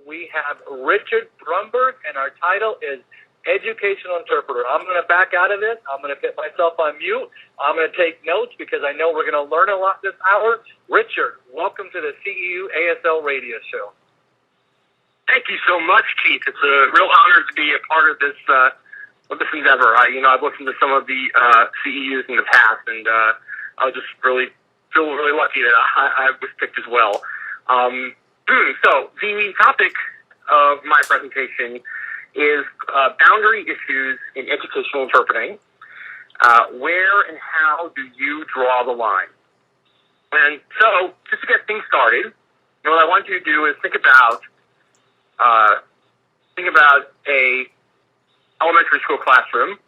we have Richard Brumberg, and our title is Educational Interpreter. I'm going to back out of this. I'm going to put myself on mute. I'm going to take notes because I know we're going to learn a lot this hour. Richard, welcome to the CEU ASL radio show. Thank you so much, Keith. It's a real honor to be a part of this endeavor. I've listened to some of the CEUs in the past, and I was just feel really lucky that I was picked as well. So the topic of my presentation is boundary issues in educational interpreting. Where and how do you draw the line? And so, just to get things started, what I want you to do is think about a elementary school classroom.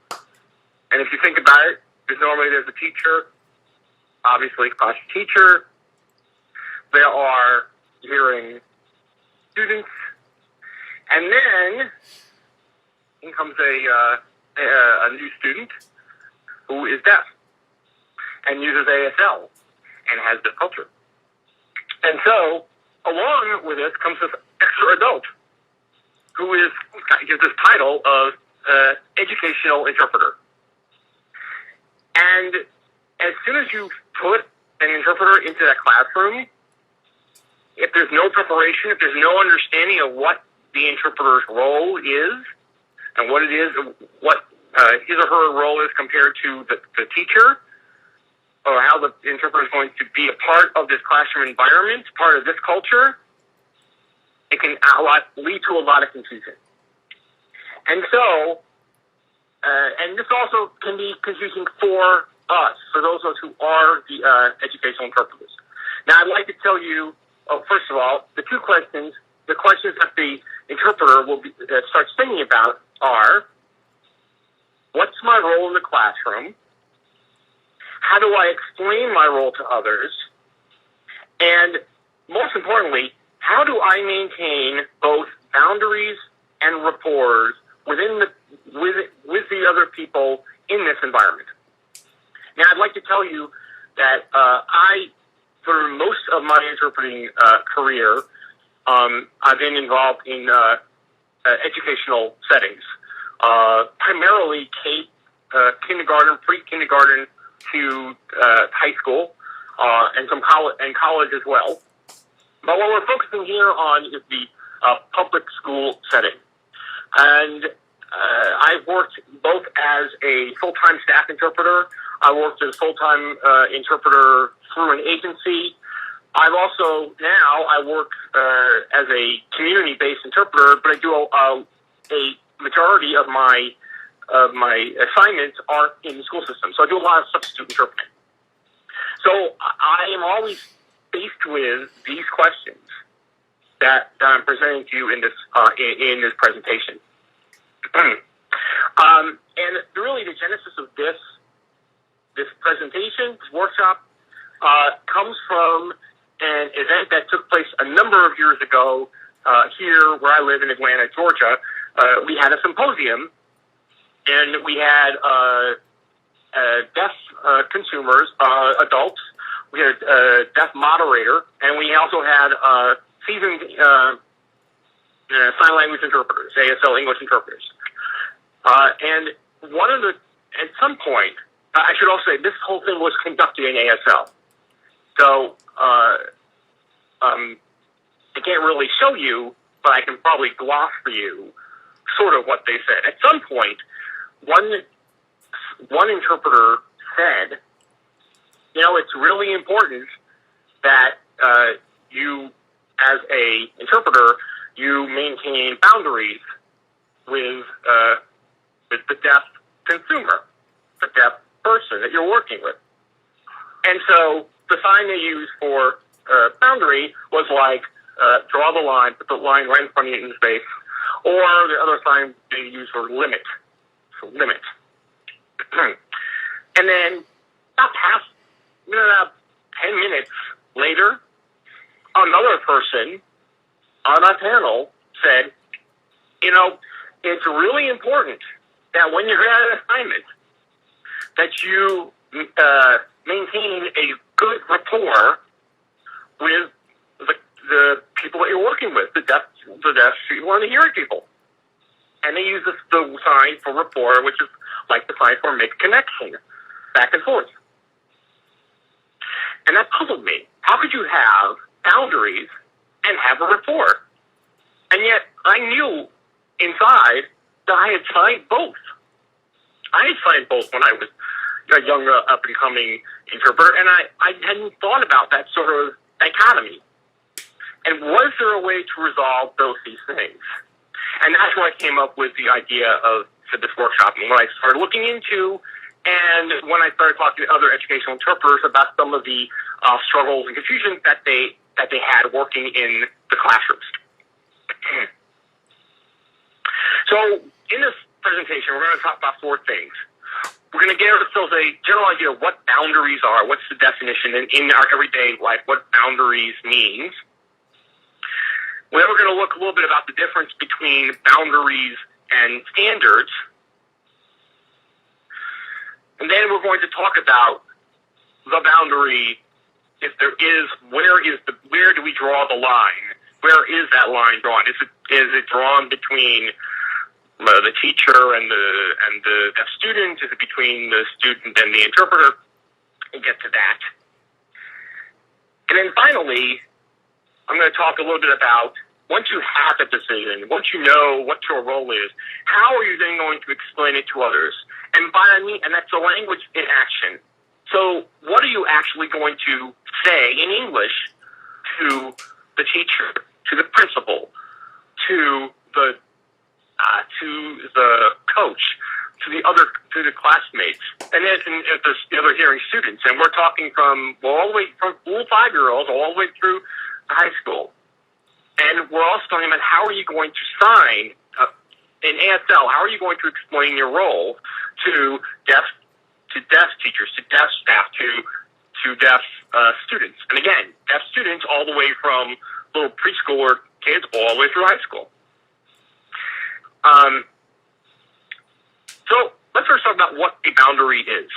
And if you think about it, there's a teacher, obviously class teacher. There are hearing students, and then in comes a new student who is deaf and uses ASL and has this culture. And so, along with this comes this extra adult who gets this title of educational interpreter. And as soon as you put an interpreter into that classroom, if there's no preparation, if there's no understanding of what the interpreter's role is, and what his or her role is compared to the teacher, or how the interpreter is going to be a part of this classroom environment, part of this culture, it can lead to a lot of confusion. And so, and this also can be confusing for us, for those of us who are the educational interpreters. Now, I'd like to tell you, first of all, the questions that the interpreter will start thinking about are, what's my role in the classroom? How do I explain my role to others? And most importantly, how do I maintain both boundaries and rapport with the other people in this environment? Now, I'd like to tell you that for most of my interpreting career, I've been involved in educational settings, primarily kindergarten, pre-kindergarten to high school, and some college as well. But what we're focusing here on is the public school setting. And I've worked both as a full-time staff interpreter. I worked as a full-time interpreter through an agency. I work as a community-based interpreter, but I do a majority of my assignments are in the school system. So I do a lot of substitute interpreting. So I am always faced with these questions that I'm presenting to you in this presentation. And really, the genesis of this presentation, this workshop, comes from an event that took place a number of years ago here where I live in Atlanta, Georgia. We had a symposium, and we had deaf consumers, adults. We had a deaf moderator, and we also had seasoned sign language interpreters, ASL English interpreters. And at some point, I should also say, this whole thing was conducted in ASL. So, I can't really show you, but I can probably gloss for you sort of what they said. At some point, one interpreter said, it's really important that you, as a interpreter, you maintain boundaries with the deaf consumer, the deaf person that you're working with. And so the sign they used for boundary was like, draw the line, put the line right in front of you in space, or the other sign they used for limit. So limit. And then about 10 minutes later, another person on our panel said, it's really important that when you're at an assignment, that you maintain a good rapport with the people that you're working with, the deaf people and the hearing people. And they use the sign for rapport, which is like the sign for make a connection, back and forth. And that puzzled me. How could you have boundaries and have a rapport? And yet, I knew inside that I had signed both. I had signed both when I was a young up-and-coming interpreter, and I hadn't thought about that sort of dichotomy. And was there a way to resolve both these things? And that's where I came up with the idea of this workshop. And when I started looking into, and when I started talking to other educational interpreters about some of the struggles and confusion that they had working in the classrooms. So in this presentation, we're going to talk about four things. We're going to give ourselves a general idea of what boundaries are, what's the definition in our everyday life, what boundaries means. Then we're going to look a little bit about the difference between boundaries and standards. And then we're going to talk about the boundary, if there is, where do we draw the line? Where is that line drawn? Is it drawn between the teacher and the deaf student? Is it between the student and the interpreter? We'll get to that. And then finally, I'm going to talk a little bit about, once you have a decision, once you know what your role is, how are you then going to explain it to others? And that's the language in action. So what are you actually going to say in English to the teacher, to the principal, to the coach, to the classmates, and then the other hearing students? And we're talking from all the way from little 5-year-olds all the way through high school. And we're also talking about how are you going to sign in ASL? How are you going to explain your role to deaf teachers, to deaf staff, to deaf students? And again, deaf students all the way from little preschooler kids all the way through high school. So let's first talk about what a boundary is.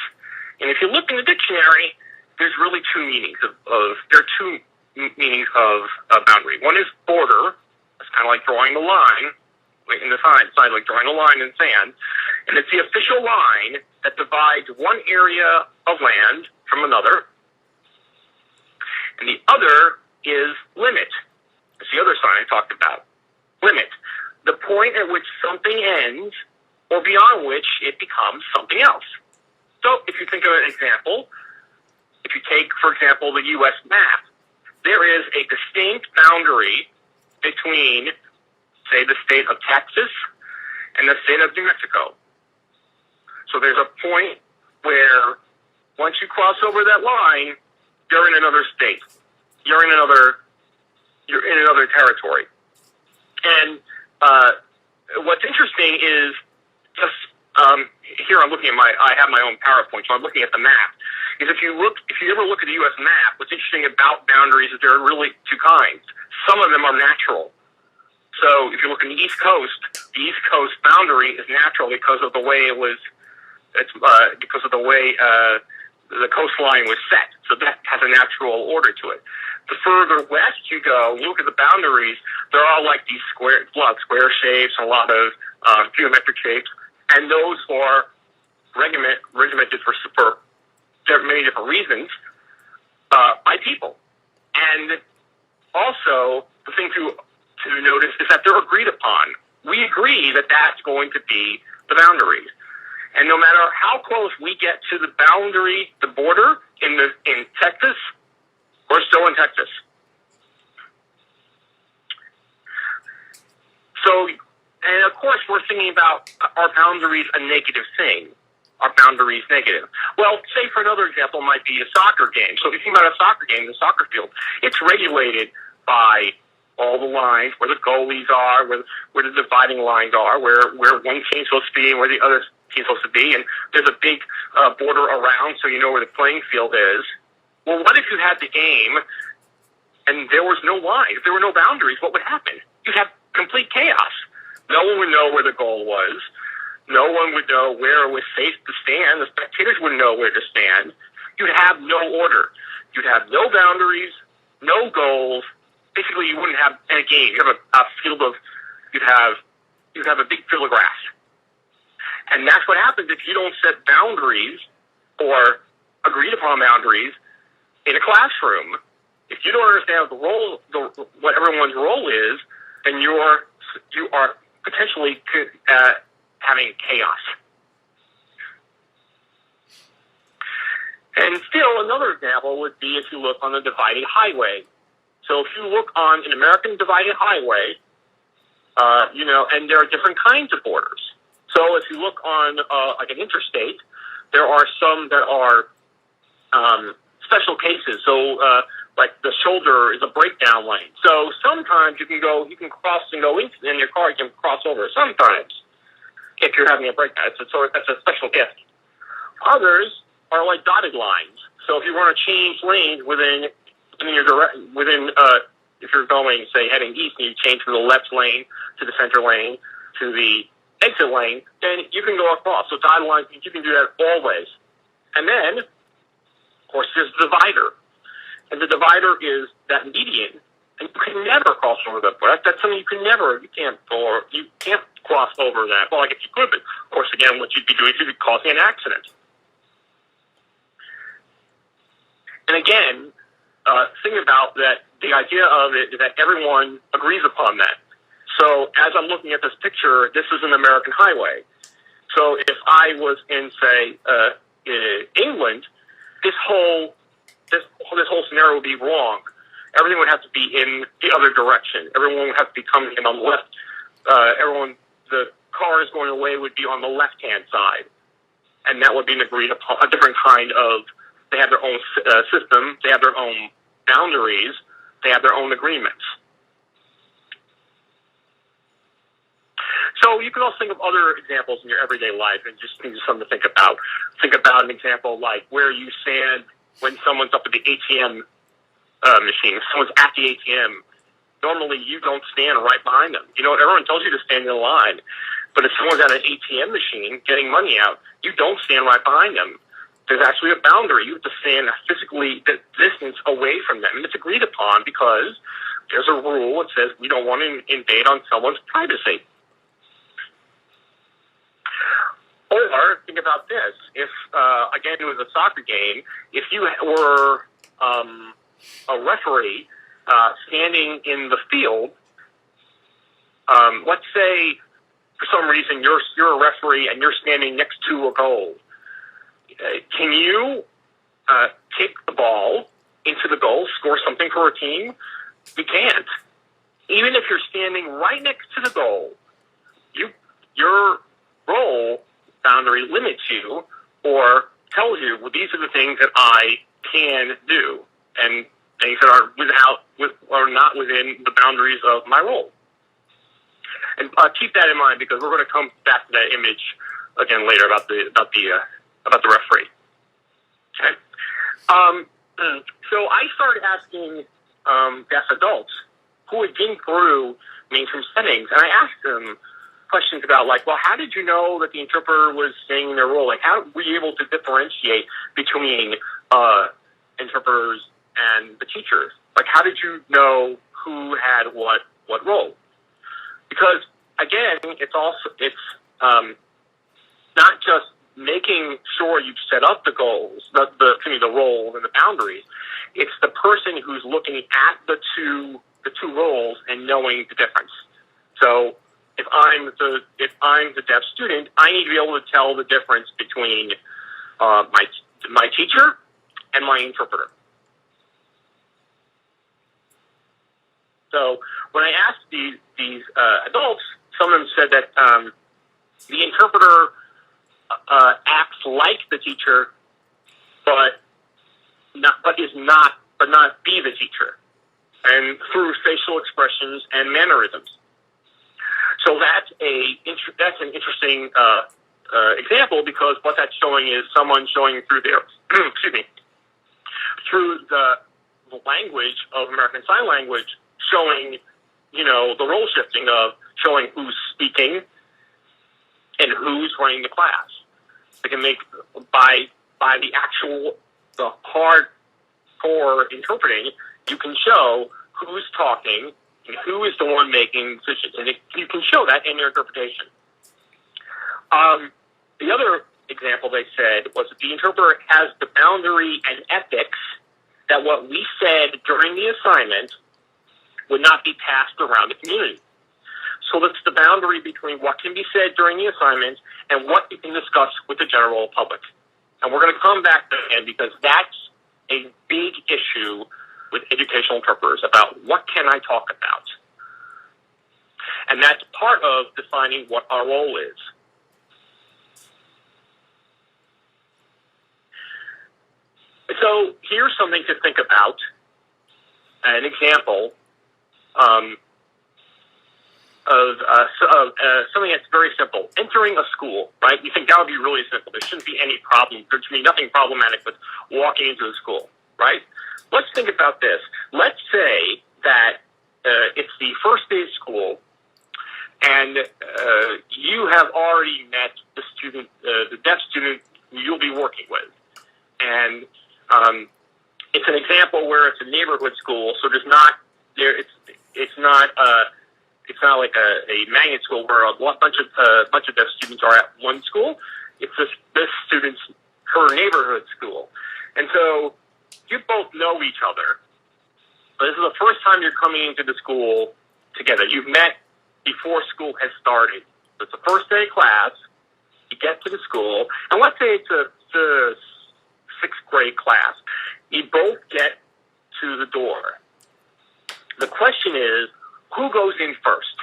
And if you look in the dictionary, there's really two meanings there are two meanings of a boundary. One is border. It's kind of like drawing the line in the sign, like drawing a line in sand. And it's the official line that divides one area of land from another. And the other is limit. It's the other sign I talked about. Limit. The point at which something ends or beyond which it becomes something else. So if you think of an example, if you take, for example, the U.S. map, there is a distinct boundary between, say, the state of Texas and the state of New Mexico. So there's a point where once you cross over that line, you're in another state. You're in another territory. And what's interesting is just here I'm looking at I have my own PowerPoint, so I'm looking at the map. Is if you ever look at the U.S. map, what's interesting about boundaries is there are really two kinds. Some of them are natural. So if you look in the East Coast boundary is natural because of the way the coastline was set. So that has a natural order to it. The further west you go, you look at the boundaries, they're all like these square shapes, a lot of geometric shapes, and those are regimented for many different reasons by people. And also, the thing to notice is that they're agreed upon. We agree that that's going to be the boundaries. And no matter how close we get to the boundary, the border in Texas, we're still in Texas. So, and of course, we're thinking about our boundaries a negative thing. Our boundaries negative. Well, say for another example might be a soccer game. So if you think about a soccer game, the soccer field, it's regulated by all the lines, where the goalies are, where the dividing lines are, where one team's supposed to be and where the other team's supposed to be, and there's a big border around so you know where the playing field is. Well, what if you had the game and there was no line? If there were no boundaries, what would happen? You'd have complete chaos. No one would know where the goal was. No one would know where it was safe to stand. The spectators wouldn't know where to stand. You'd have no order. You'd have no boundaries, no goals, basically you wouldn't have in a game. You have a field of, you'd have a big field of grass. And that's what happens if you don't set boundaries or agreed upon boundaries in a classroom. If you don't understand what everyone's role is, then you are potentially having chaos. And still, another example would be if you look on the divided highway. So if you look on an American divided highway, and there are different kinds of borders. So if you look on like an interstate, there are some that are special cases. So like the shoulder is a breakdown lane. So sometimes you can cross and go in your car, you can cross over. Sometimes, if you're having a breakdown, that's a special gift. Others are like dotted lines. So if you want to change lanes if you're going, say, heading east, and you change from the left lane to the center lane to the exit lane, then you can go across. So dotted lines, you can do that always. And then, of course, there's the divider. And the divider is that median. And you can never cross over that. That's something you can't cross over that. Well, I guess you could, but of course, again, what you'd be doing is you'd be causing an accident. And again, think about that. The idea of it is that everyone agrees upon that. So as I'm looking at this picture, this is an American highway. So if I was in, say, England, this whole scenario would be wrong. Everything would have to be in the other direction. Everyone would have to be coming in on the left. The cars going away would be on the left-hand side, and that would be an agreed upon, a different kind of. They have their own system. They have their own boundaries. They have their own agreements. So you can also think of other examples in your everyday life, and just something to think about. Think about an example like where you stand when someone's up at the ATM machine. If someone's at the ATM, normally you don't stand right behind them. Everyone tells you to stand in line, but if someone's at an ATM machine getting money out, you don't stand right behind them. There's actually a boundary. You have to stand physically the distance away from them, and it's agreed upon because there's a rule that says we don't want to invade on someone's privacy. Or think about this: if again it was a soccer game, if you were a referee standing in the field, let's say for some reason you're a referee and you're standing next to a goal. Can you kick the ball into the goal, score something for a team? You can't. Even if you're standing right next to the goal, your role boundary limits you or tells you, well, these are the things that I can do and things that are not within the boundaries of my role. And keep that in mind because we're going to come back to that image again later about the referee. Okay. So I started asking adults who had been through mainstream settings, and I asked them questions about how did you know that the interpreter was saying their role? How were you able to differentiate between interpreters and the teachers? How did you know who had what role? Because again, it's not just making sure you've set up the goals, the roles and the boundaries. It's the person who's looking at the two roles and knowing the difference. So if I'm the deaf student, I need to be able to tell the difference between my teacher and my interpreter. So when I asked these adults, some of them said that the interpreter acts like the teacher, but not be the teacher, and through facial expressions and mannerisms. So that's an interesting example because what that's showing is someone showing through their through the language of American Sign Language, showing the role shifting of showing who's speaking and who's running the class. They can make by the hardcore interpreting, you can show who's talking and who is the one making decisions. And you can show that in your interpretation. The other example they said was that the interpreter has the boundary and ethics that what we said during the assignment would not be passed around the community. So that's the boundary between what can be said during the assignment and what you can discuss with the general public. And we're going to come back to that because that's a big issue with educational interpreters about what can I talk about. And that's part of defining what our role is. So here's something to think about, an example of something that's very simple. Entering a school, right? You think that would be really simple. There shouldn't be any problem. There should be nothing problematic with walking into the school, right? Let's think about this. Let's say that it's the first day of school, and you have already met the student, the deaf student who you'll be working with, and it's an example where it's a neighborhood school, so there's not there. It's not like a magnet school where a bunch of deaf students are at one school. It's this student's her neighborhood school, and so you both know each other. But this is the first time you're coming into the school together. You've met before school has started. So it's the first day of class. You get to the school, and let's say it's a sixth grade class. You both get to the door. The question is, who goes in first?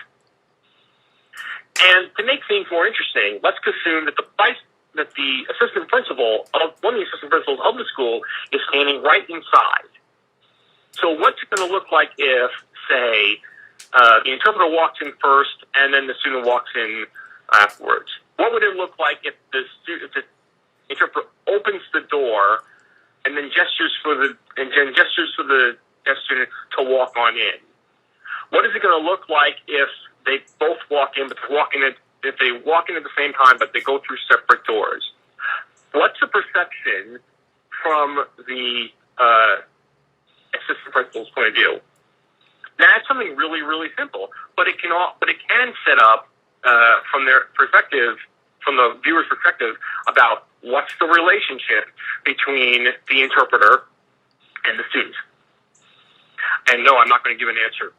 And to make things more interesting, let's assume that the assistant principal of one of the assistant principals of the school is standing right inside. So what's it going to look like if, say, the interpreter walks in first and then the student walks in afterwards? What would it look like if the interpreter opens the door and then gestures for the deaf student to walk on in? What is it going to look like if they both walk in, but if they walk in at the same time, but they go through separate doors? What's the perception from the assistant principal's point of view? Now, that's something really, really simple, but it can set up from their perspective, from the viewer's perspective, about what's the relationship between the interpreter and the student. And no, I'm not going to give an answer.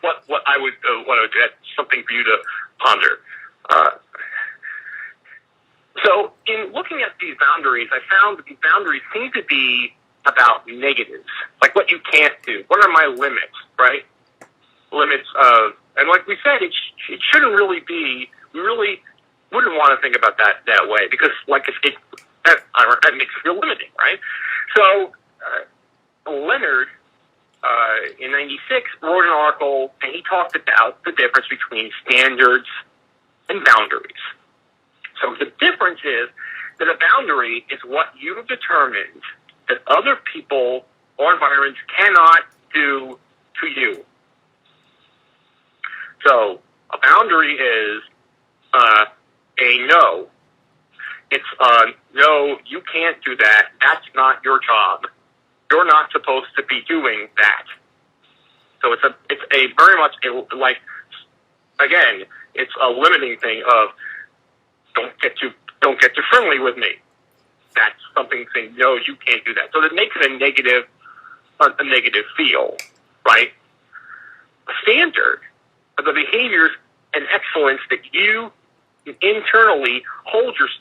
what I would do. That's something for you to ponder. So in looking at these boundaries, I found that these boundaries seem to be about negatives, like what you can't do. What are my limits, right? Limits of, and like we said, it shouldn't really be, we really wouldn't want to think about that way, because like that makes it feel limiting, right? So Leonard, in 96, wrote an article, and he talked about the difference between standards and boundaries. So the difference is that a boundary is what you have determined that other people or environments cannot do to you. So a boundary is a no. It's no, you can't do that. That's not your job. You're not supposed to be doing that. So it's a very much like, again, it's a limiting thing of don't get too friendly with me. That's something saying, no, you can't do that. So that makes it a negative feel, right? A standard of the behaviors and excellence that you internally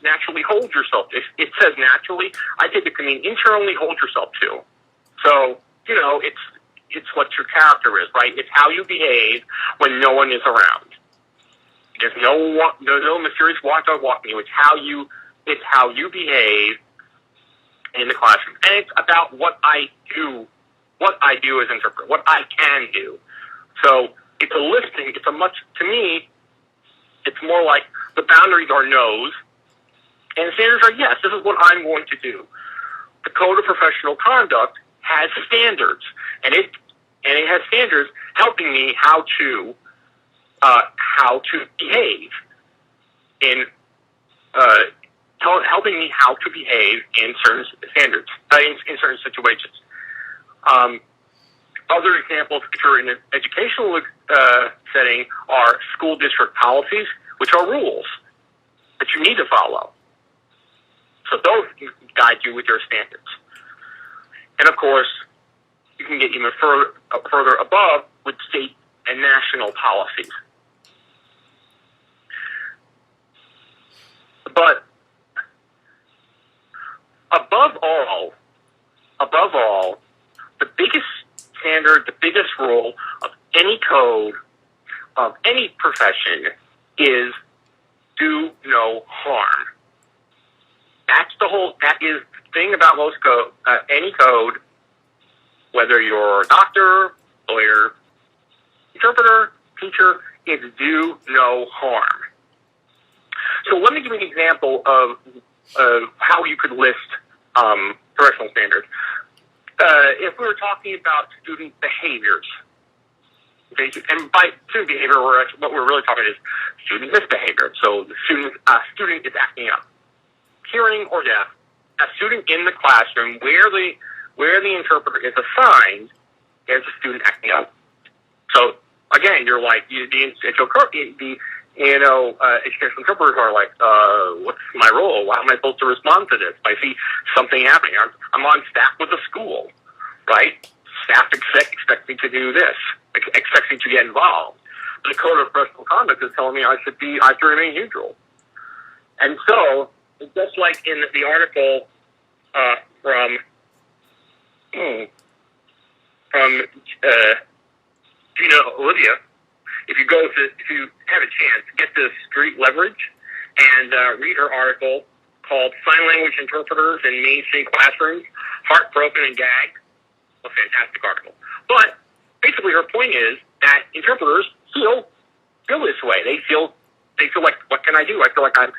naturally hold yourself to. It says naturally, I take it to mean internally hold yourself to. So, it's what your character is, right? It's how you behave when no one is around. There's no mysterious watchdog walking you. It's how you behave in the classroom. And it's about what I do as interpreter, what I can do. So it's a listing. To me, it's more like the boundaries are no's and the standards are yes. This is what I'm going to do. The Code of Professional Conduct has standards, and it has standards helping me how to behave helping me how to behave in certain standards, in certain situations. Other examples which are in an educational setting are school district policies, which are rules that you need to follow. So those can guide you with your standards. And of course, you can get even further above with state and national policies. But above all, the biggest standard, the biggest rule of any code, of any profession, is do no harm. That is the thing about most code, any code, whether you're a doctor, lawyer, interpreter, teacher, is do no harm. So let me give you an example of how you could list professional standards. If we were talking about student behaviors, okay, and by student behavior, what we're really talking is student misbehavior. So the student is acting up, hearing or deaf. A student in the classroom where the interpreter is assigned is a student acting up. So again, you're like the educational interpreters are like, what's my role? How am I supposed to respond to this? If I see something happening, I'm on staff with the school, right? Staff expects me to do this, expects me to get involved. The code of professional conduct is telling me I should remain neutral. And so, just like in the article from Gina Olivia, if you have a chance, get to Street Leverage and read her article called Sign Language Interpreters in Mainstream Classrooms, Heartbroken and Gagged. A fantastic article. But basically her point is that interpreters feel this way. They feel like, what can I do? I feel like I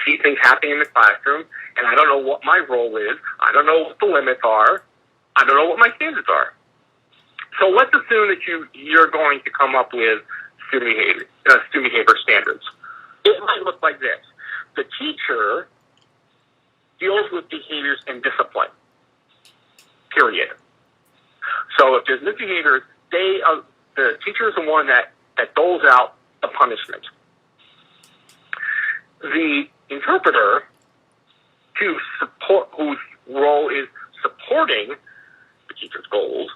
see things happening in the classroom, and I don't know what my role is. I don't know what the limits are. I don't know what my standards are. So let's assume that you're going to come up with student behavior standards. It might look like this. The teacher deals with behaviors and discipline, period. So if there's misbehavior, the teacher is the one that doles out the punishment. The interpreter, whose role is supporting the teacher's goals,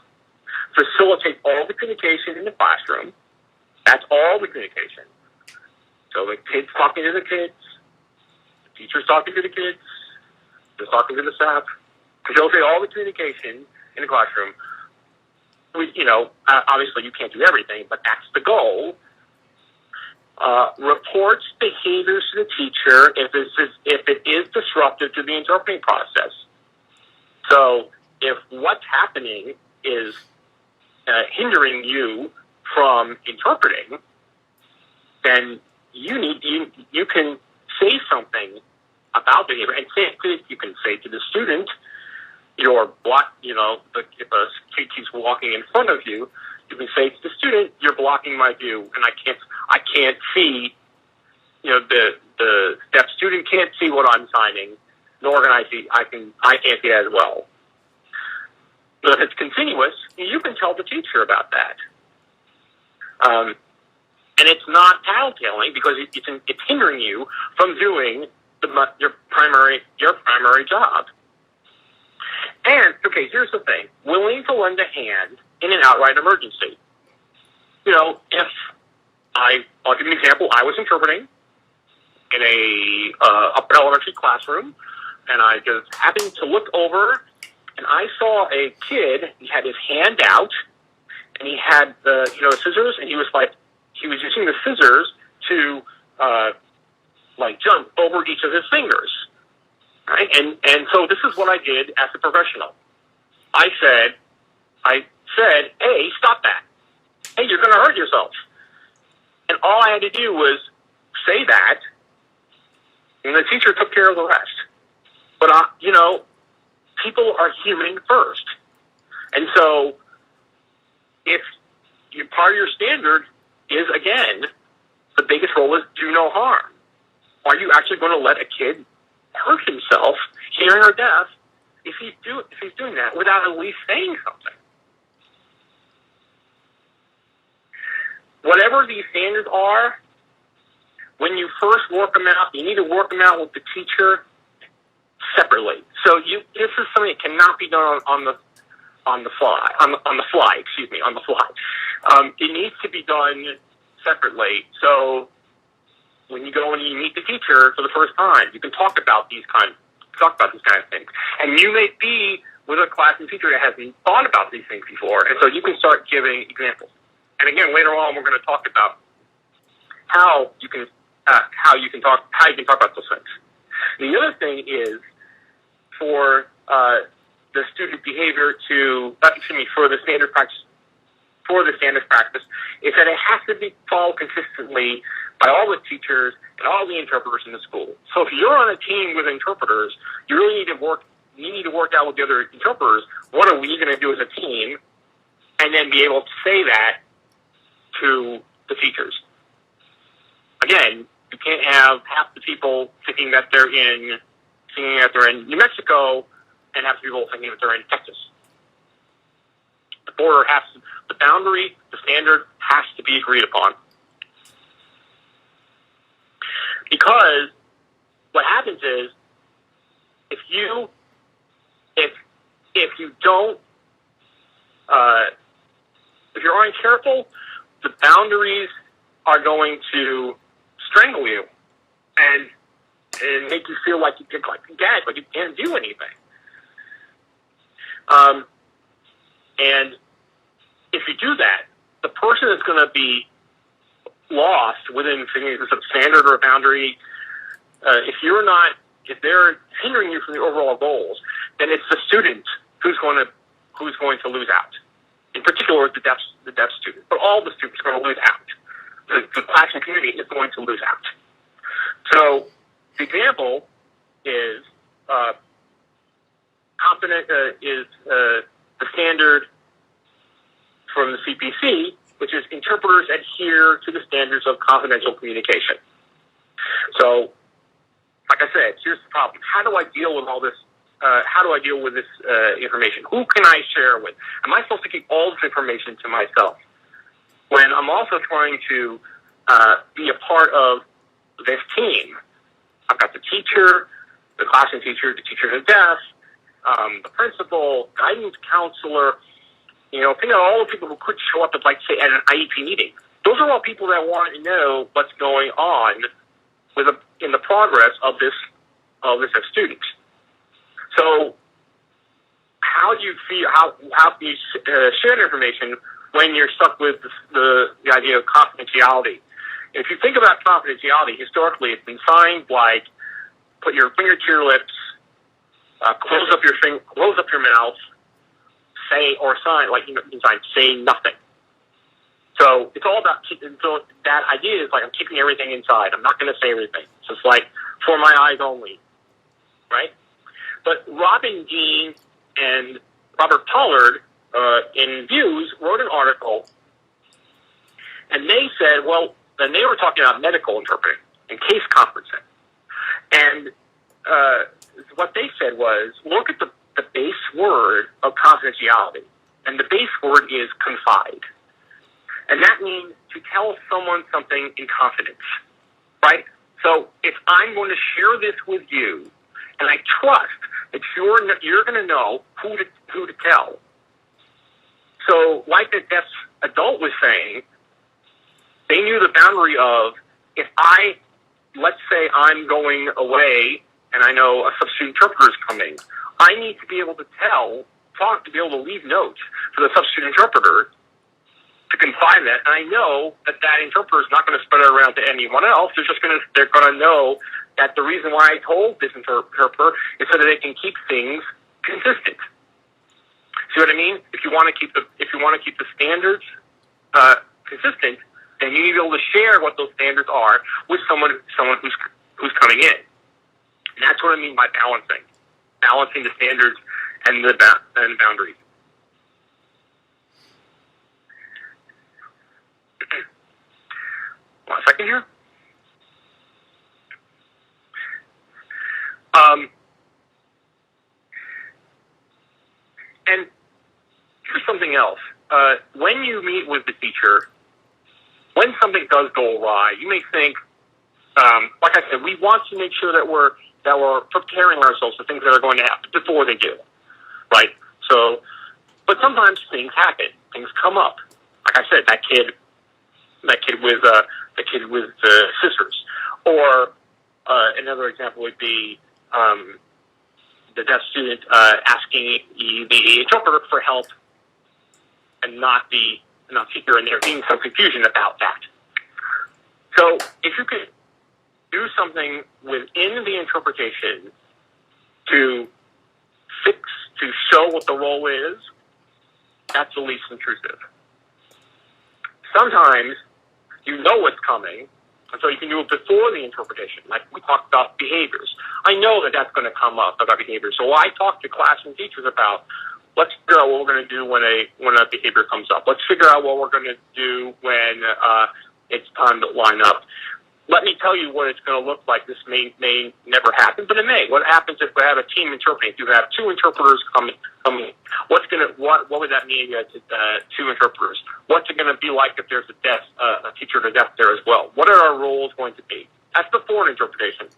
facilitate all the communication in the classroom. That's all the communication. So the kids talking to the kids, the teacher's talking to the kids, they're talking to the staff. Facilitate all the communication in the classroom. Obviously you can't do everything, but that's the goal. Reports behaviors to the teacher if it is disruptive to the interpreting process. So if what's happening is hindering you from interpreting, then you can say something about behavior, and you can say to the student, if a kid keeps walking in front of you, you can say to the student, you're blocking my view, and I can't see, the deaf student can't see what I'm signing, nor can I can't see that as well. But if it's continuous, you can tell the teacher about that. And it's not tattletaling because it's hindering you from doing your primary job. And, okay, here's the thing. Willing to lend a hand in an outright emergency. If I'll give you an example. I was interpreting in a upper elementary classroom, and I just happened to look over, and I saw a kid. He had his hand out, and he had the scissors, and he was using the scissors to jump over each of his fingers. Right? And so this is what I did as a professional. I said, hey, stop that. Hey, you're going to hurt yourself. And all I had to do was say that, and the teacher took care of the rest. But, people are human first. And so if part of your standard is, again, the biggest role is do no harm. Are you actually going to let a kid hurt himself, hearing or deaf, if he's doing that without at least saying something? whatever these standards are, when you first work them out, you need to work them out with the teacher separately. So this is something that cannot be done on the fly. It needs to be done separately. So when you go and you meet the teacher for the first time, you can talk about these kind of things. And you may be with a classroom teacher that hasn't thought about these things before, and so you can start giving examples. And again, later on, we're going to talk about how you can talk about those things. The other thing is for the student behavior for the standard practice is that it has to be followed consistently by all the teachers and all the interpreters in the school. So if you're on a team with interpreters, you really need to work out with the other interpreters. What are we going to do as a team? And then be able to say that to the teachers. Again, you can't have half the people thinking that they're in New Mexico and half the people thinking that they're in Texas. The boundary, the standard has to be agreed upon. Because what happens is, if you're uncareful, the boundaries are going to strangle you and make you feel like you get like dead, like you can't do anything. And if you do that, the person that's going to be lost within a standard or a boundary, if they're hindering you from the overall goals, then it's the student who's going to lose out. In particular, the deaf student, but all the students are going to lose out. The classroom community is going to lose out. So the example is the standard from the CPC, which is interpreters adhere to the standards of confidential communication. So, like I said, here's the problem. How do I deal with all this? How do I deal with this information? Who can I share with? Am I supposed to keep all this information to myself when I'm also trying to be a part of this team? I've got the teacher, the classroom teacher, the teacher who's deaf, the principal, guidance counselor. Think of all the people who could show up at, like, say, at an IEP meeting. Those are all people that want to know what's going on in the progress of this student. So, how do you feel? How do you share information when you're stuck with the idea of confidentiality? If you think about confidentiality, historically, it's been signed like put your finger to your lips, close up your mouth, say or sign like say nothing. So it's all about so that idea is like I'm keeping everything inside. I'm not going to say everything. So it's like for my eyes only, right? But Robin Dean and Robert Pollard in Views wrote an article, and they said, then they were talking about medical interpreting and case conferencing, and what they said was, look at the base word of confidentiality, and the base word is confide. And that means to tell someone something in confidence, right? So if I'm going to share this with you, and I trust that you're going to know who to tell. So like the deaf adult was saying, they knew the boundary of, let's say I'm going away, and I know a substitute interpreter is coming, I need to be able to be able to leave notes for the substitute interpreter to confide that, and I know that interpreter is not going to spread it around to anyone else. They're going to know that the reason why I told this interpreter is so that they can keep things consistent. See what I mean? If you want to keep the standards consistent, then you need to be able to share what those standards are with someone who's coming in. And that's what I mean by balancing the standards and the boundaries. One second here. And here's something else. When you meet with the teacher, when something does go awry, you may think, like I said, we want to make sure that we're preparing ourselves for things that are going to happen before they do, right? So, but sometimes things happen, things come up. Like I said, that kid with the scissors, or another example would be the deaf student asking the interpreter for help, and not the teacher, and there being some confusion about that. So, if you could do something within the interpretation to show what the role is, that's the least intrusive. Sometimes you know what's coming, and so you can do it before the interpretation. Like we talked about behaviors. I know that that's going to come up about behaviors, so I talk to classroom teachers about, let's figure out what we're going to do when a behavior comes up. Let's figure out what we're going to do when it's time to line up. Let me tell you what it's going to look like. This may never happen, but it may. What happens if we have a team interpreting? If you have two interpreters coming, what would that mean to two interpreters? What's it going to be like if there's a teacher to deaf there as well? What are our roles going to be? That's before an interpretation.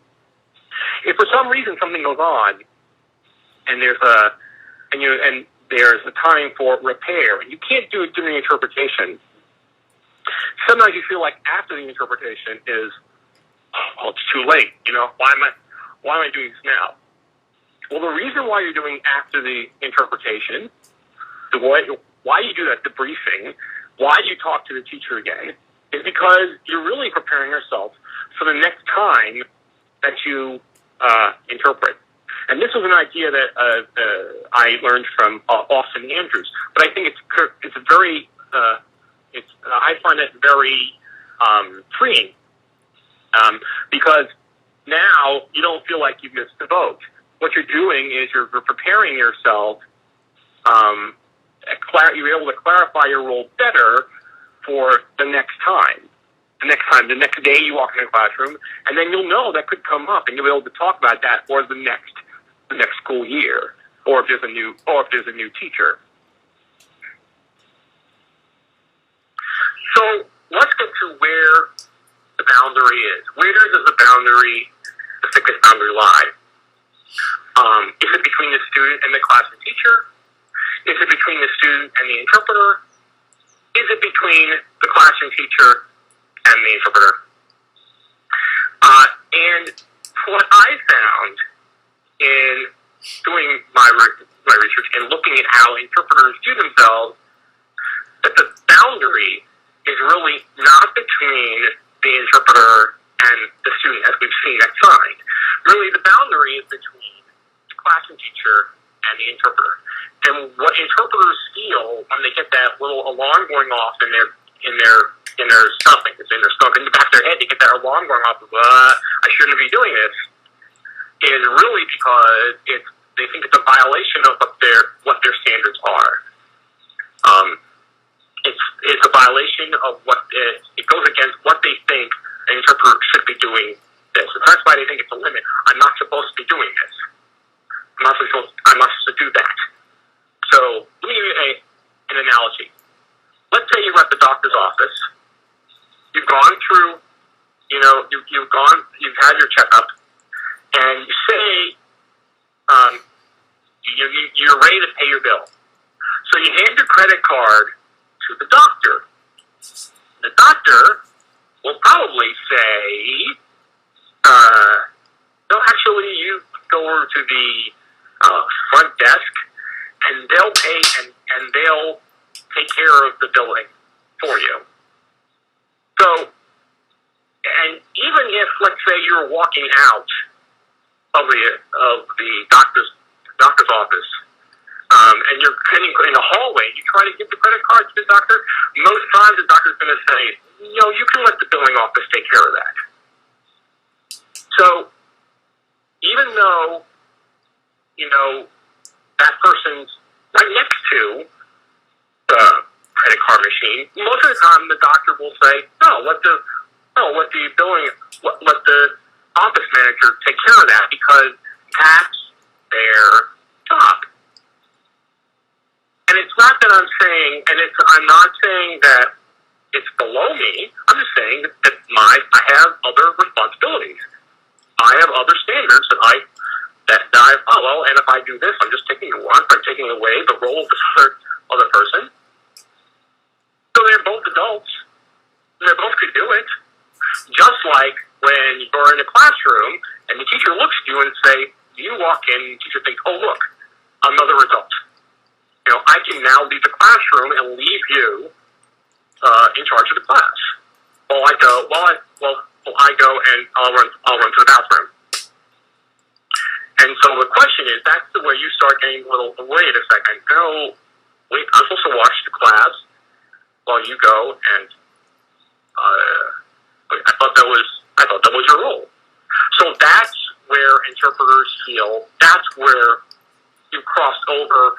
If for some reason something goes on, and there's a time for repair, and you can't do it during the interpretation, sometimes you feel like after the interpretation is, oh, it's too late. Why am I doing this now? Well, the reason why you're doing after the interpretation, why you do that debriefing, why you talk to the teacher again, is because you're really preparing yourself for the next time that you interpret. And this was an idea that I learned from Austin Andrews, but I think it's a very I find it very freeing, because now you don't feel like you've missed the boat. What you're doing is you're preparing yourself. You're able to clarify your role better for the next time. The next day you walk in the classroom, and then you'll know that could come up, and you'll be able to talk about that for the next school year, or if there's a new teacher. So let's get to where the boundary is. Where does the thickest boundary lie? Is it between the student and the classroom teacher? Is it between the student and the interpreter? Is it between the classroom teacher and the interpreter? And what I found in doing my research and looking at how interpreters do themselves, that the boundary is really not between the interpreter and the student, as we've seen that sign. Really, the boundary is between the classroom teacher and the interpreter. And what interpreters feel when they get that little alarm going off in their stomach, in the back of their head, they get that alarm going off of, I shouldn't be doing this, is really because they think it's a violation of what their standards are. It's a violation of it goes against what they think an interpreter should be doing this. And that's why they think it's a limit. I'm not supposed to be doing this. I'm not supposed to do that. So let me give you an analogy. Let's say you're at the doctor's office. You've gone through, you've had your checkup, and you say, you're ready to pay your bill. So you hand your credit card to the doctor. The doctor will probably say, no, actually, you go over to the front desk, and they'll pay, and they'll take care of the billing for you. So, and even if, let's say, you're walking out of the doctor's office, and you're in a hallway, you try to give the credit card to the doctor, most times the doctor's going to say, you can let the billing office take care of that. So, even though, that person's right next to the credit card machine, most of the time the doctor will say, let the office manager take care of that, because that's their job. And it's not that I'm saying, I'm not saying that it's below me. I'm just saying that I have other responsibilities. I have other standards that I follow, and if I do this, I'm just taking I'm taking away the role of this other person. So they're both adults. They both could do it. Just like when you're in a classroom and the teacher looks at you and you walk in, and the teacher thinks, oh, look, another adult. I can now leave the classroom and leave you in charge of the class. While I go and I'll run to the bathroom. And so the question is, that's the way you start getting a little, wait a second, no, wait, I'm supposed to watch the class while you go, and I thought that was your role. So that's where interpreters feel, that's where you cross over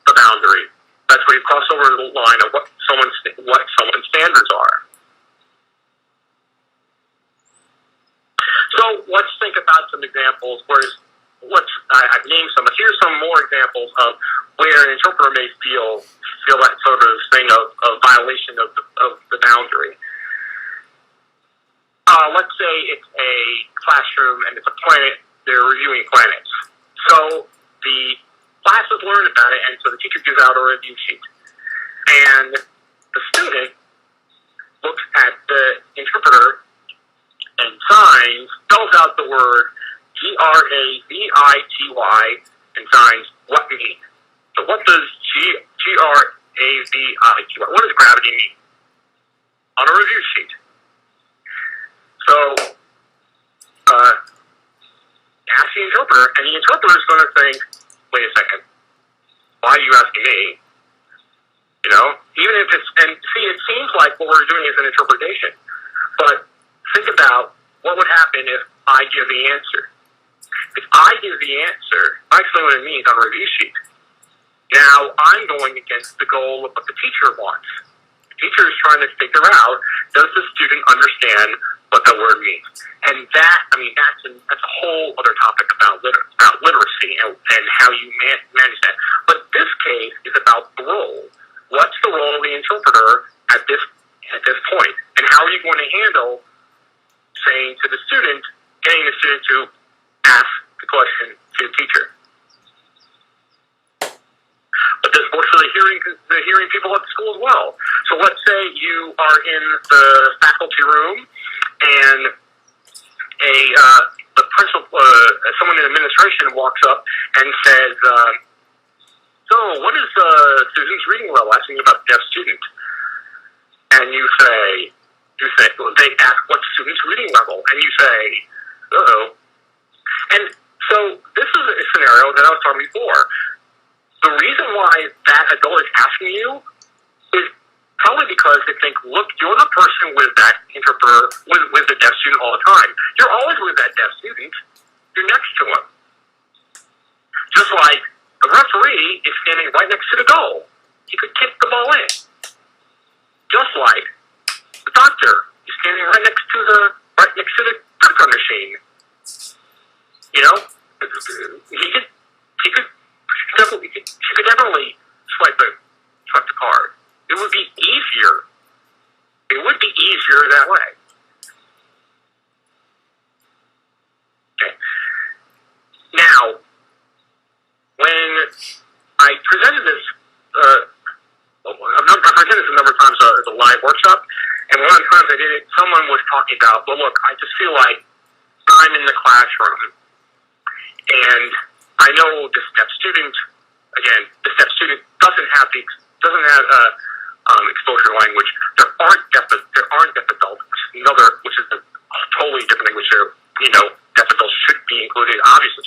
the boundary. That's where you cross over the line of what someone's standards are. So let's think about some examples I've named some, but here's some more examples of where an interpreter may feel that sort of thing of violation of the boundary. Let's say it's a classroom and it's a planet, they're reviewing planets. So the class has learned about it, and so the teacher gives out a review sheet. And the student looks at the interpreter and spells out the word Gravity and signs what mean. So what does Gravity, what does gravity mean? On a review sheet. So, ask the interpreter, and the interpreter is going to think, wait a second, why are you asking me? Even if it seems like what we're doing is an interpretation, but think about what would happen if I give the answer. If I give the answer, I explain what it means on a review sheet. Now, I'm going against the goal of what the teacher wants. The teacher is trying to figure out, does the student understand what the word means? And that's a whole other topic about literacy and how you manage that. But this case is about the role. What's the role of the interpreter at this point? And how are you going to handle saying to the student, getting the student to ask the question to the teacher? But this works for the hearing people at the school as well. So let's say you are in the faculty room and the principal, someone in administration walks up and says, so what is Susan's reading level? Asking you about the deaf student. And they ask, what's Susan's reading level? And you say, uh-oh. And so this is a scenario that I was talking before. The reason why that adult is asking you is probably because they think, look, you're the person with that interpreter, with the deaf student all the time. You're always with that deaf student. You're next to him. Just like the referee is standing right next to the goal. He could kick the ball in. Just like the doctor is standing right next to the credit card machine. He could definitely swipe the card. It would be easier. It would be easier that way. Okay. Now, when I presented this, I've presented this a number of times as a live workshop, and one of the times I did it, someone was talking about, well, look, I just feel like I'm in the classroom, and I know this deaf student doesn't have exposure to language. There aren't deaf adults, which is a totally different thing, which deaf adults should be included, obviously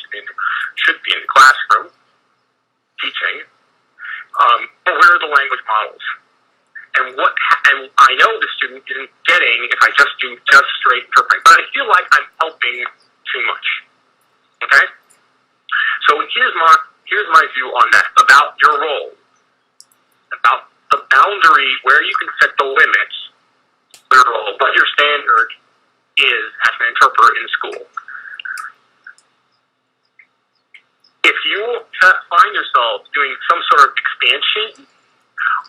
should be in the classroom teaching. But where are the language models? And I know the student isn't getting if I just do straight interpreting, but I feel like I'm helping too much. Okay? So here's my view on that, about your role, about the boundary where you can set the limits for your role, what your standard is as an interpreter in school. If you find yourself doing some sort of expansion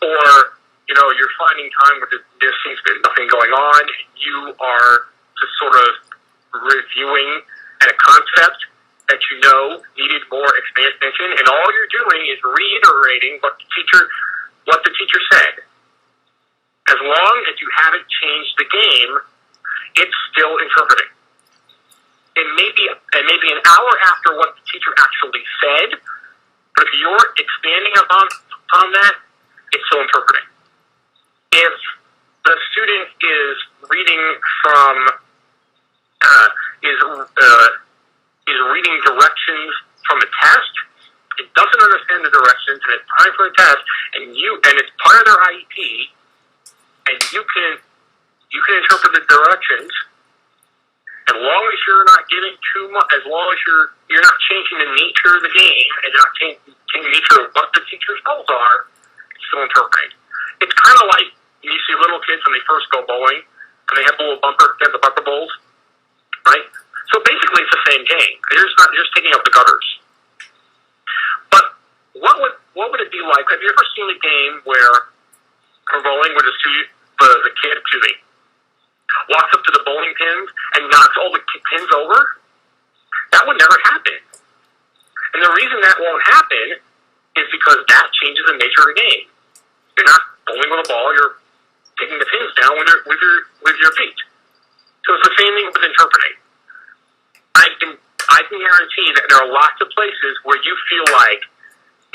or you're finding time where there seems to be nothing going on, and you are just sort of reviewing a concept that needed more expansion, and all you're doing is reiterating what the teacher said. As long as you haven't changed the game, it's still interpreting. It may be an hour after what the teacher actually said, but if you're expanding upon that, it's still interpreting. If the student is reading from is reading directions from a test, it doesn't understand the directions, and it's time for a test, and it's part of their IEP, and you can interpret the directions. As long as you're not giving too much, as long as you're not changing the nature of the game and not changing the nature of what the teacher's goals are, it's still interpreting. It's kind of like you see little kids when they first go bowling, and they have the bumper bowls, right? So basically, it's the same game. You're just taking out the gutters. But what would it be like? Have you ever seen a game where bowling where the kid walks up to the bowling pins and knocks all the pins over? That would never happen. And the reason that won't happen is because that changes the nature of the game. You're not bowling with a ball, you're taking the pins down with your feet. So it's the same thing with interpreting. I can guarantee that there are lots of places where you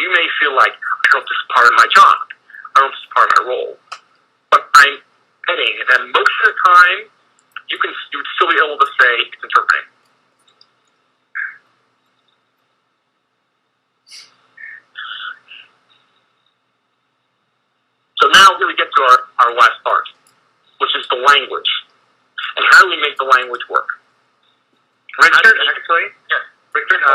may feel like, I don't know if this is part of my job. I don't know if this is part of my role. But I'm betting that most of the time, you would still be able to say it's interpreting. So now we really get to our last part, which is the language. And how do we make the language work? Richard, actually? Yes. Richard, no,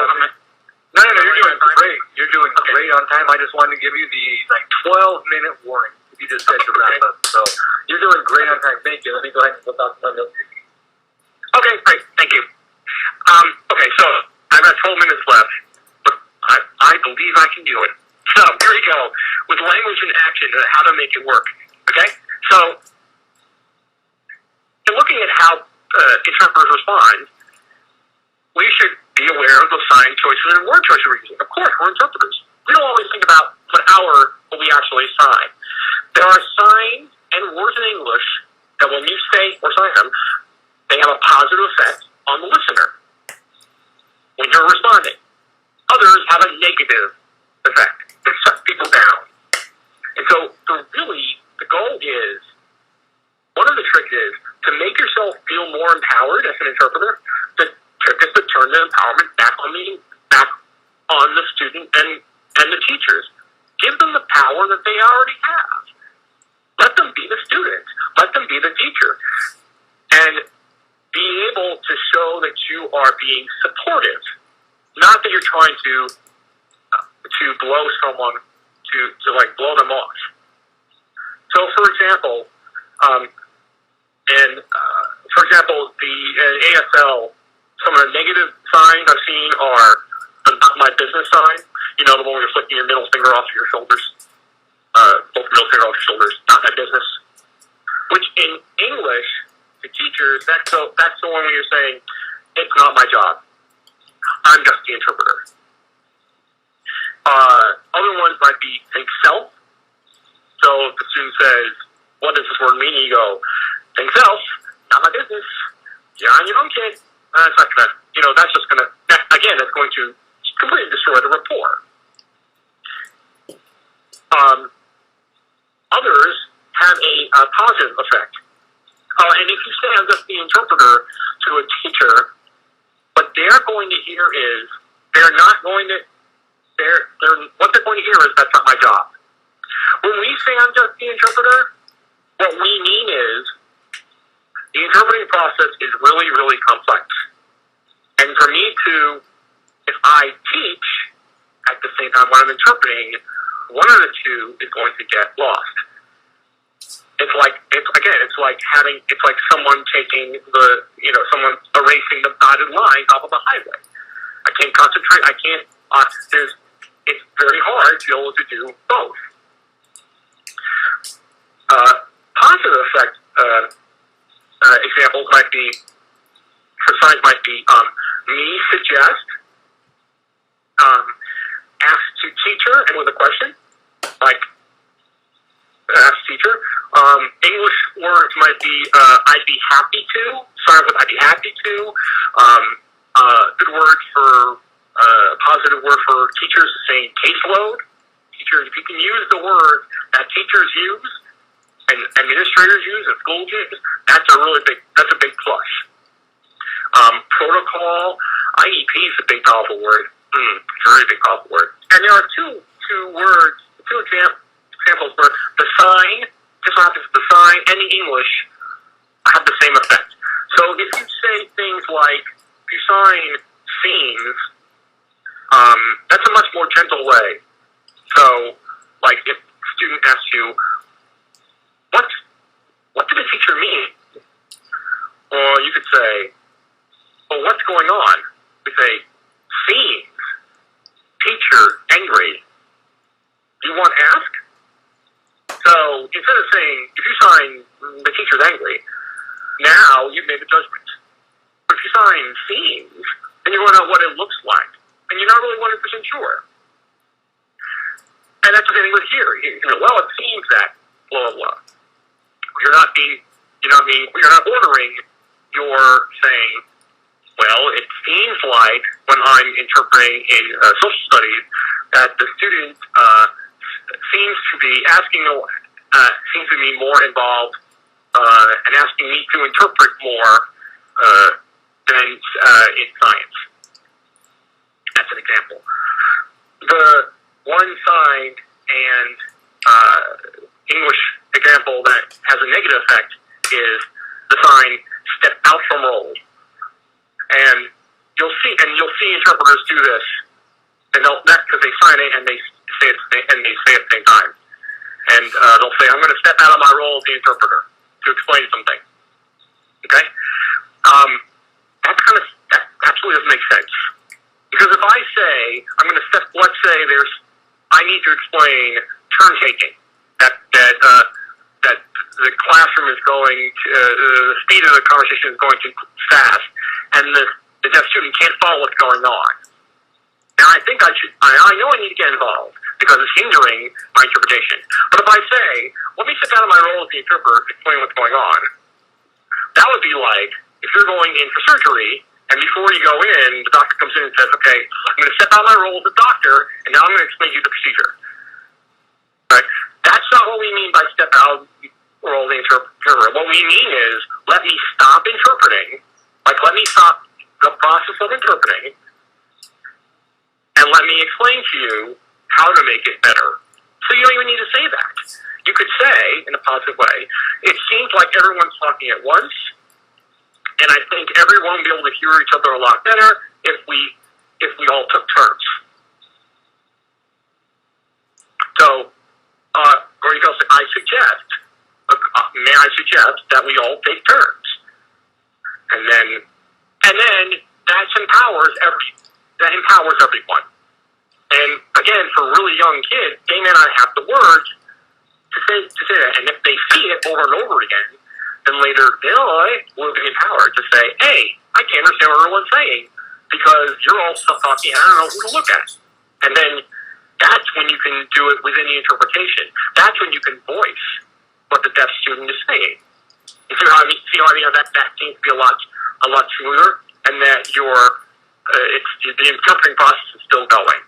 you're doing great. You're doing great on time. I just wanted to give you the 12-minute warning. You just said to wrap up. So you're doing great on time. Thank you. Let me go ahead and flip out my notes. Okay, great. Thank you. Okay, so I've got 12 minutes left, but I believe I can do it. So here we go with language and action and how to make it work. Okay? So in looking at how interpreters respond, we should be aware of the sign choices and word choices we're using. Of course, we're interpreters. We don't always think about what we actually sign. There are signs and words in English that when you say or sign them, they have a positive effect on the listener when you're responding. Others have a negative effect. They shut people down. And so the goal is, one of the tricks is to make yourself feel more empowered as an interpreter. The trick is to turn the empowerment back on the student and the teachers. Give them the power that they already have. Let them be the student. Let them be the teacher. And be able to show that you are being supportive. Not that you're trying to blow someone, to blow them off. So, for example, the ASL, some of the negative signs I've seen are the not my business sign. The one where you're flicking your middle finger off your shoulders. Both middle finger off your shoulders, not my business. Which in English, to teachers, that's the one where you're saying, it's not my job. I'm just the interpreter. Other ones might be think self. So if the student says, what does this word mean? You go, think self, not my business. You're on your own, kid. That's not gonna, that's just gonna, again, that's going to completely destroy the rapport. Others have a positive effect. And if you say I'm just the interpreter to a teacher, what they're going to hear is what they're going to hear is that's not my job. When we say I'm just the interpreter, what we mean is the interpreting process is really, really complex. And for me if I teach at the same time when I'm interpreting, one of the two is going to get lost. It's like someone taking someone erasing the dotted lines off of the highway. I can't concentrate. It's very hard to be able to do both. Positive effect examples might be, for signs might be, me suggest, ask to teacher, and with a question, like, ask teacher. English words might be, I'd be happy to, start with I'd be happy to. Good word for, positive word for teachers is saying caseload. Teachers, if you can use the word that teachers use and administrators use and schools use, that's a big plus. Protocol, IEP is a big powerful word. It's a very big powerful word. And there are two examples where the sign, just so happens the sign and the English have the same effect. So if you say things like, if you sign scenes, that's a much more gentle way. So, like, if a student asks you, what did the teacher mean? Or you could say, well, what's going on? We say, scenes, teacher, angry. Do you want to ask? So, instead of saying, if you sign, the teacher's angry, now you've made a judgment. But if you sign scenes, then you want to know what it looks like. And you're not really 100% sure. And that's the thing with here. Well, it seems that, blah, blah, blah. You're not ordering, you're saying, well, it seems like when I'm interpreting in social studies that the student seems to be more involved and asking me to interpret more than in science. That's an example. The one sign and English example that has a negative effect is the sign "step out from roll," and you'll see interpreters do this, and because they sign it and they say it at the same time, and they'll say, "I'm going to step out of my role as the interpreter to explain something." Okay, that absolutely doesn't make sense, because if I say I'm going to step, let's say I need to explain turn taking, that the classroom is going to, the speed of the conversation is going too fast, and the deaf student can't follow what's going on. Now, I think I know I need to get involved, because it's hindering my interpretation. But if I say, let me step out of my role as the interpreter and explain what's going on, that would be like, if you're going in for surgery, and before you go in, the doctor comes in and says, okay, I'm going to step out of my role as a doctor, and now I'm going to explain to you the procedure. Right? That's not what we mean by step out role as the interpreter. What we mean is, let me stop interpreting, let me stop the process of interpreting, and let me explain to you how to make it better. So you don't even need to say that. You could say, in a positive way, it seems like everyone's talking at once, and I think everyone will be able to hear each other a lot better if we all took turns. So, or you can say, may I suggest that we all take turns? And then that empowers everyone. And again, for really young kids, they may not have the words to say that. And if they see it over and over again, then later they will be empowered to say, hey, I can't understand what everyone's saying because you're all self-talking and I don't know who to look at. And then that's when you can do it within the interpretation. That's when you can voice what the deaf student is saying. You see how I mean? That seems to be a lot smoother, and that the interpreting process is still going.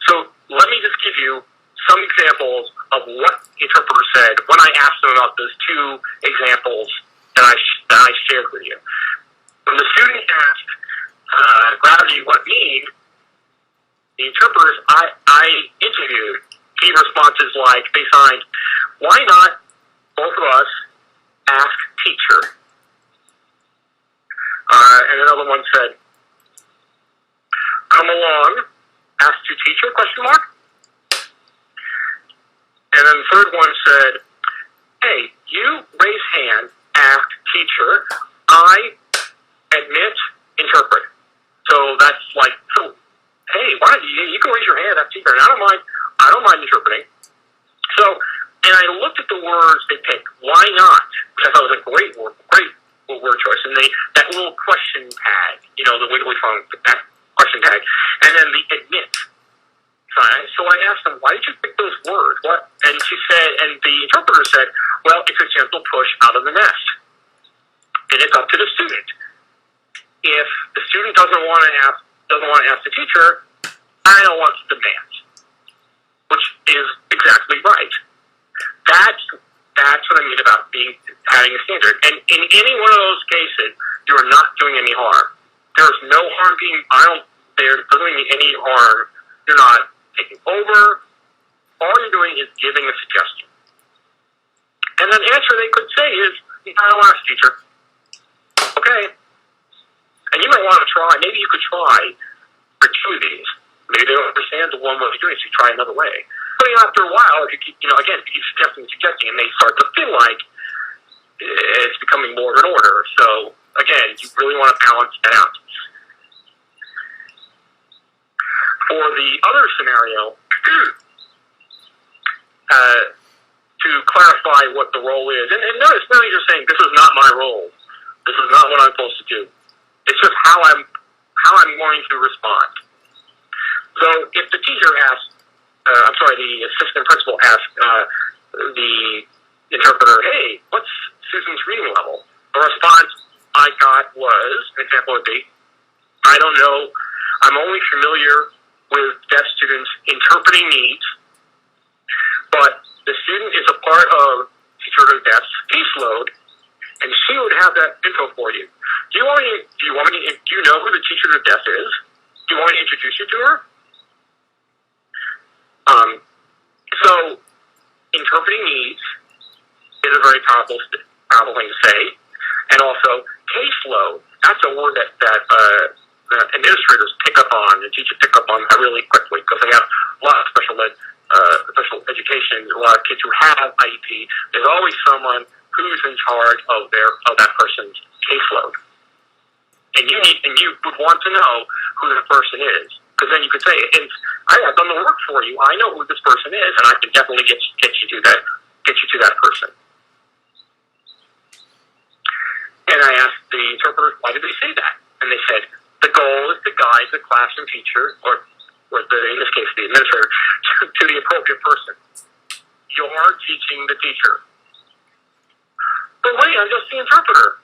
So let me just give you some examples of what interpreters said when I asked them about those two examples that I shared with you. When the student asked gravity what it means, the interpreters I interviewed gave responses like, they signed, why not both of us ask teacher? And another one said, come along, ask to teacher, question mark? And then the third one said, hey, you raise hand, ask teacher, I admit, interpret. So that's like, so, hey, why don't you can raise your hand, ask teacher, and I don't mind interpreting. So, and I looked at the words they picked, why not? Which I thought was a great word choice. And that little question tag, the Wiggly phone, that question tag, and then the admit sign. So I asked them, why did you pick those words? What? And she said, and the interpreter said, well, it's a gentle push out of the nest. And it's up to the student. If the student doesn't want to ask the teacher, I don't want to demand, which is exactly right. That's what I mean about having a standard. And in any one of those cases, you are not doing any harm. There's no harm there doesn't mean any harm. You're not taking over. All you're doing is giving a suggestion. And an answer they could say is, I don't ask, teacher. Okay. And you might want to try, maybe you could try for two of these. Maybe they don't understand the one way you're doing it, so you try another way. But after a while, if you keep, again, if you keep suggesting, and they start to feel like it's becoming more of an order. So, again, you really want to balance that out. For the other scenario, to clarify what the role is, and notice now you're saying, this is not my role. This is not what I'm supposed to do. It's just how I'm going to respond. So if the teacher asks, the assistant principal asked the interpreter, hey, what's Susan's reading level? The response I got was, an example would be, I don't know, I'm only familiar with deaf students' interpreting needs, but the student is a part of Teacher to Deaf's caseload, and she would have that info for you. Do you know who the Teacher to Deaf is? Do you want me to introduce you to her? So, interpreting needs is a very powerful thing to say. And also, caseload, that's a word that administrators pick up on and teachers pick up on really quickly because they have a lot of special education, a lot of kids who have IEP. There's always someone who's in charge of that person's caseload. And you would want to know who the person is. Because then you could say, I have done the work for you. I know who this person is, and I can definitely get you to that person. And I asked the interpreter, why did they say that? And they said, the goal is to guide the classroom teacher, or in this case, the administrator, to the appropriate person. You're teaching the teacher. But wait, I'm just the interpreter.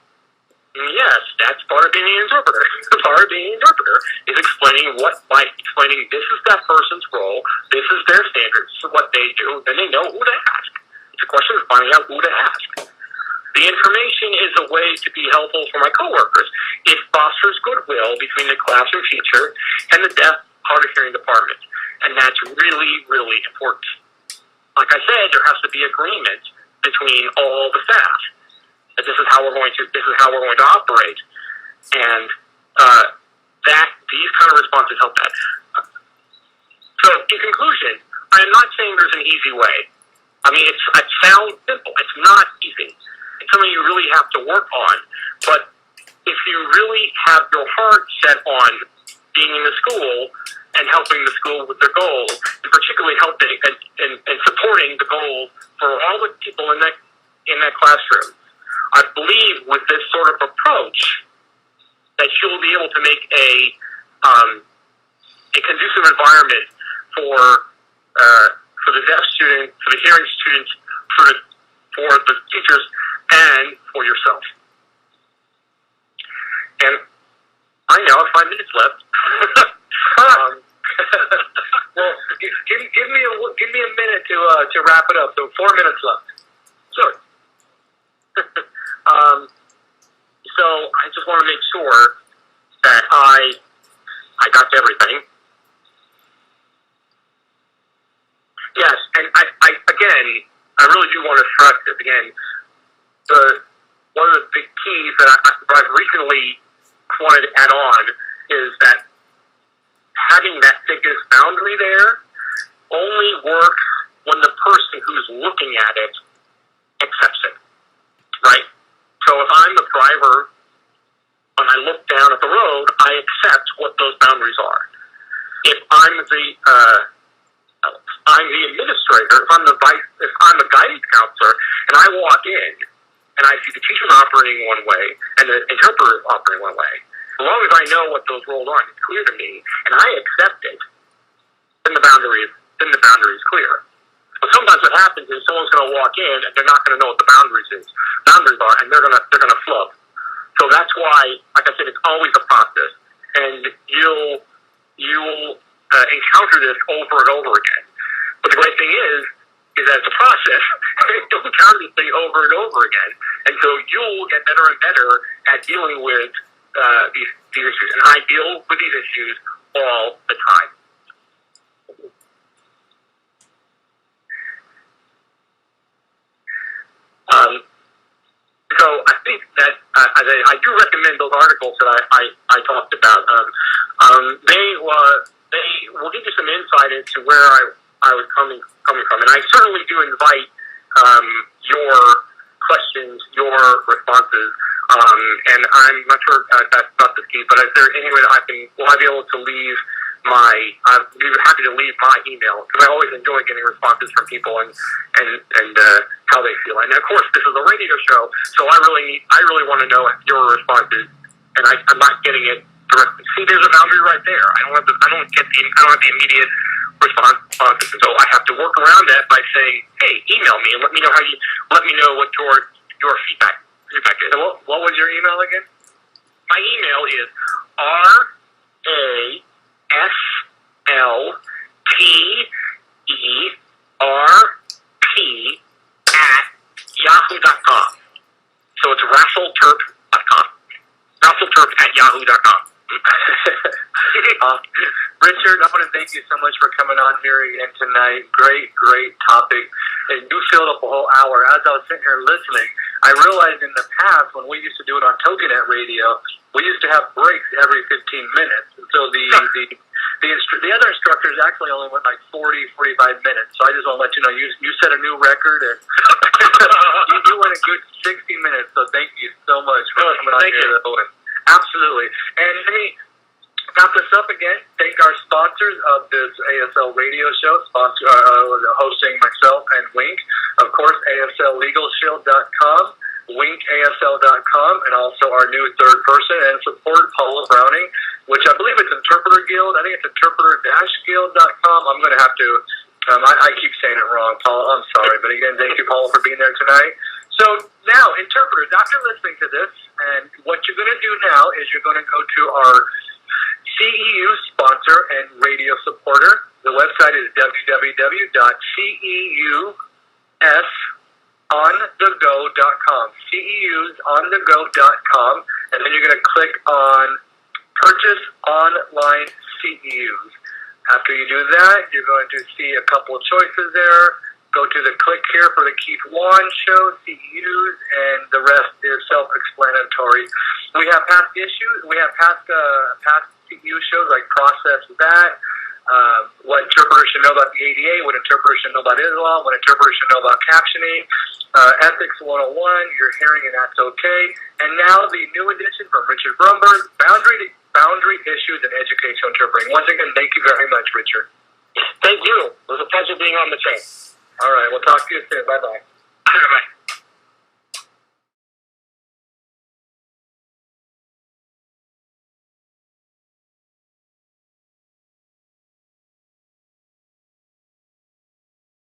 Yes, that's part of being an interpreter. Part of being an interpreter is explaining this is that person's role, this is their standards, this is what they do, then they know who to ask. It's a question of finding out who to ask. The information is a way to be helpful for my coworkers. It fosters goodwill between the classroom teacher and the deaf hard of hearing department. And that's really, really important. Like I said, there has to be agreement between all the staff. That this is how we're going to operate, and these kind of responses help that. So, in conclusion, I'm not saying there's an easy way. I mean, it sounds simple. It's not easy. It's something you really have to work on. But if you really have your heart set on being in the school and helping the school with their goals, and particularly helping and supporting the goals for all the people in that classroom, I believe with this sort of approach that you'll be able to make a conducive environment for the deaf student, for the hearing students, for the teachers, and for yourself. And I now have 5 minutes left. Well, give me a minute to wrap it up. So 4 minutes left. Sure. So I just want to make sure that I got to everything. Yes, and I really do want to stress this again. One of the big keys that I've recently wanted to add on is that having that thickest boundary there only works when the person who's looking at it accepts it, right? So if I'm the driver, when I look down at the road, I accept what those boundaries are. If I'm the I'm the administrator, if I'm a guidance counselor, and I walk in and I see the teachers operating one way and the interpreters operating one way, as long as I know what those roles are and it's clear to me, and I accept it, then the boundary is clear. But sometimes what happens is someone's going to walk in and they're not going to know what the boundaries are, and they're going to flub. So that's why, like I said, it's always a process, and you'll encounter this over and over again. But the great thing is that it's a process. You'll encounter this thing over and over again, and so you'll get better and better at dealing with these issues. And I deal with these issues all the time. So I think that I do recommend those articles that I talked about. They will give you some insight into where I was coming from, and I certainly do invite your questions, your responses. And I'm not sure if that's not the key, but is there any way that will I be able to leave I'd be happy to leave my email, because I always enjoy getting responses from people and how they feel. And of course, this is a radio show, so I really want to know your responses, and I'm not getting it directly. See, there's a boundary right there. I don't have the immediate responses, and so I have to work around that by saying, hey, email me and let me know what your feedback is. And what was your email again? My email is raslterp@yahoo.com. So it's raslterp.com. raslterp@yahoo.com. Richard, I want to thank you so much for coming on here again tonight. Great topic. And you filled up a whole hour. As I was sitting here listening, I realized in the past when we used to do it on TogiNet radio, we used to have breaks every 15 minutes. And so the other instructors actually only went like 40-45 minutes. So I just want to let you know you set a new record, and you went a good 60 minutes. So thank you so much for coming on here. Absolutely. And let me wrap this up again. Thank our sponsors of this ASL radio show, hosting myself and Wink. Of course, ASLLegalShield.com, WinkASL.com, and also our new third person and support, Paula Browning, which I believe it's Interpreter Guild. I think it's interpreter-guild.com. I'm going to have to, I keep saying it wrong, Paula. I'm sorry. But again, thank you, Paula, for being there tonight. So now, interpreters, after listening to this, and what you're going to do now is you're going to go to our CEU sponsor and radio supporter. The website is www.ceusonthego.com. ceusonthego.com, and then you're going to click on Purchase Online CEUs. After you do that, you're going to see a couple of choices there. Go to the click here for the Keith Wann Show, CEUs, and the rest is self-explanatory. We have past issues. We have past CEU shows like Process That, what interpreters should know about the ADA, what interpreters should know about Islam, what interpreters should know about captioning, Ethics 101, your hearing and that's okay. And now the new edition from Richard Brumberg, Boundary Issues in Educational Interpreting. Once again, thank you very much, Richard. Thank you. It was a pleasure being on the show. All right, we'll talk to you soon. Bye-bye. Bye-bye.